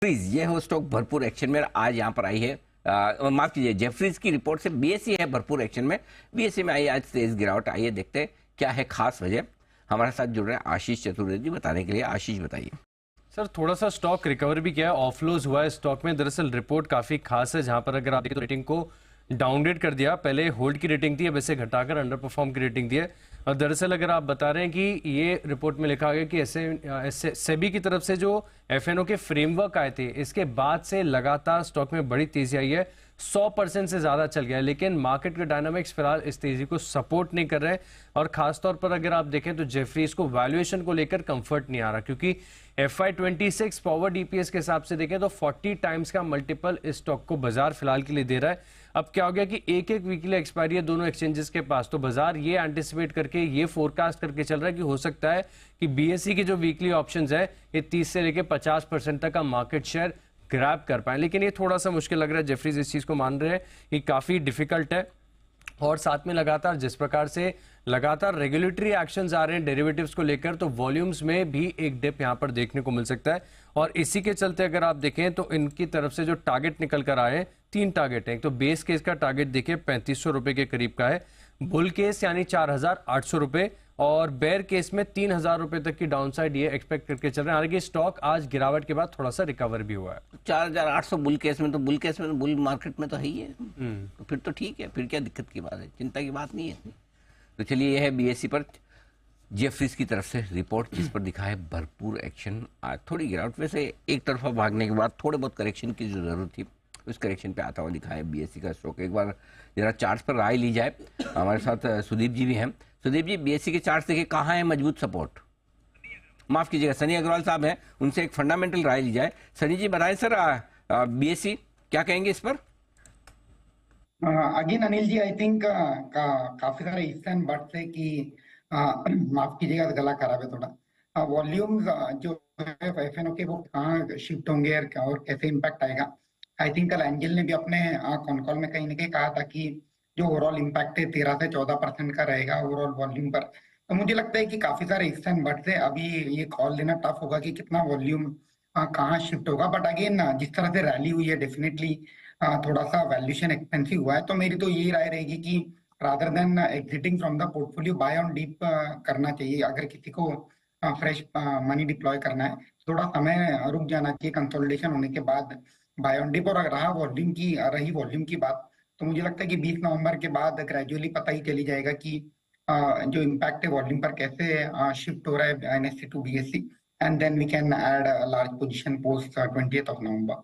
Jefferies ये हो stock भरपूर एक्शन में आज यहाँ पर आई है। माफ कीजिए, जेफरीज की रिपोर्ट से बीएसई है भरपूर एक्शन में। बीएसई में आई आज तेज गिरावट आई है। देखते हैं क्या है खास वजह। हमारे साथ जुड़ रहे हैं आशीष चतुर्वेदी बताने के लिए। आशीष बताइए। सर, थोड़ा सा स्टॉक रिकवर भी किया है, ऑफलोज हुआ है स्टॉक में। दरअसल रिपोर्ट काफी खास है, जहां पर अगर आप देखें तो रेटिंग को डाउनग्रेड कर दिया। पहले होल्ड की रेटिंग थी, अब इसे घटाकर अंडर परफॉर्म की रेटिंग दी है। और दरअसल अगर आप बता रहे हैं कि ये रिपोर्ट में लिखा गया कि ऐसे सेबी की तरफ से जो एफएनओ के फ्रेमवर्क आए थे, इसके बाद से लगातार स्टॉक में बड़ी तेजी आई है। 100% से ज्यादा चल गया है, लेकिन मार्केट के डायनामिक्स फिलहाल इस तेजी को सपोर्ट नहीं कर रहे। और खासतौर पर अगर आप देखें तो जेफरीज को वैल्यूएशन को लेकर कंफर्ट नहीं आ रहा, क्योंकि FY26 फॉरवर्ड ईपीएस के हिसाब से देखें तो 40 टाइम्स का मल्टीपल इस स्टॉक को बाजार फिलहाल के लिए दे रहा है। अब क्या हो गया कि एक एक वीकली एक्सपायरी है दोनों एक्सचेंजेस के पास, तो बाजार ये एंटिसिपेट करके ये फोरकास्ट करके चल रहा है कि हो सकता है कि बीएसई की जो वीकली ऑप्शंस है ये 30 से लेकर 50% तक का मार्केट शेयर ग्रैब कर पाए। लेकिन ये थोड़ा सा मुश्किल लग रहा है। जेफरीज इस चीज को मान रहे हैं कि काफी डिफिकल्ट है। और साथ में लगातार जिस प्रकार से लगातार रेगुलेटरी एक्शंस आ रहे हैं डेरिवेटिव्स को लेकर, तो वॉल्यूम्स में भी एक डिप यहां पर देखने को मिल सकता है। और इसी के चलते अगर आप देखें तो इनकी तरफ से जो टारगेट निकल कर आए हैं, 3 टारगेट हैं। तो बेस केस का टारगेट देखिए 3500 रुपए के करीब का है, बुल केस यानी 4800 रुपए, और बेयर केस में 3000 रुपए तक की डाउनसाइड ये एक्सपेक्ट करके चल रहे हैं। हालांकि स्टॉक आज गिरावट के बाद थोड़ा सा रिकवर भी हुआ है। 4800 बुल केस में, तो बुल मार्केट में तो है ही है। तो फिर तो ठीक है, फिर क्या दिक्कत की बात है, चिंता की बात नहीं है। तो चलिए, यह है बीएसई पर जेफरीज की तरफ से रिपोर्ट, जिस पर दिखा है भरपूर एक्शन। आज थोड़ी गिरावट, वैसे एक तरफा भागने के बाद थोड़े बहुत करेक्शन की जरूरत थी, उस करेक्शन पे आता हुआ दिखा है बीएसई का स्टॉक। एक बार जरा चार्ट पर राय ली जाए। हमारे साथ सुदीप जी भी हैं। सुदीप जी, बीएसई के चार्ट देखिए, कहाँ है मजबूत सपोर्ट? माफ कीजिएगा, सनी अग्रवाल साहब हैं, उनसे एक फंडामेंटल राय ली जाए। सनी जी बताएं सर, बीएसई क्या कहेंगे इस पर? Again Anil ji, I think काफी सारे इफ्स एंड बट्स है कि माफ कीजिएगा, गला खराब है थोड़ा। वॉल्यूम्स जो है एफएनओ के, वो कहाँ शिफ्ट होंगे और कैसे इम्पैक्ट आएगा। आई थिंक कल एंजल ने भी अपने कॉन कॉल में कहीं ना कहीं कहा था कि जो ओवरऑल इम्पैक्ट है 13 से 14% का रहेगा ओवरऑल वॉल्यूम पर। तो मुझे लगता है कि काफी सारे इफ्स एंड बट्स है। अभी ये कॉल लेना टफ होगा कि कितना वॉल्यूम कहाँ शिफ्ट होगा। बट अगेन जिस तरह से रैली हुई है, डेफिनेटली थोड़ा सा वैल्यूएशन एक्सपेंसिव हुआ है। तो मेरी तो यही राय रहेगी कि rather than exiting from the portfolio, buy on dip करना चाहिए। अगर किसी को फ्रेश मनी डिप्लॉय करना है, थोड़ा समय रुक जाना चाहिए कंसोलिडेशन होने के बाद बाय ऑन डीप। और अगर रही वॉल्यूम की बात, तो मुझे लगता है कि 20 नवंबर के बाद ग्रेजुअली पता ही चली जाएगा कि जो इम्पैक्ट है वॉल्यूम पर कैसे शिफ्ट हो रहा है NSC to BSC, and then we can add large position post 20th of November।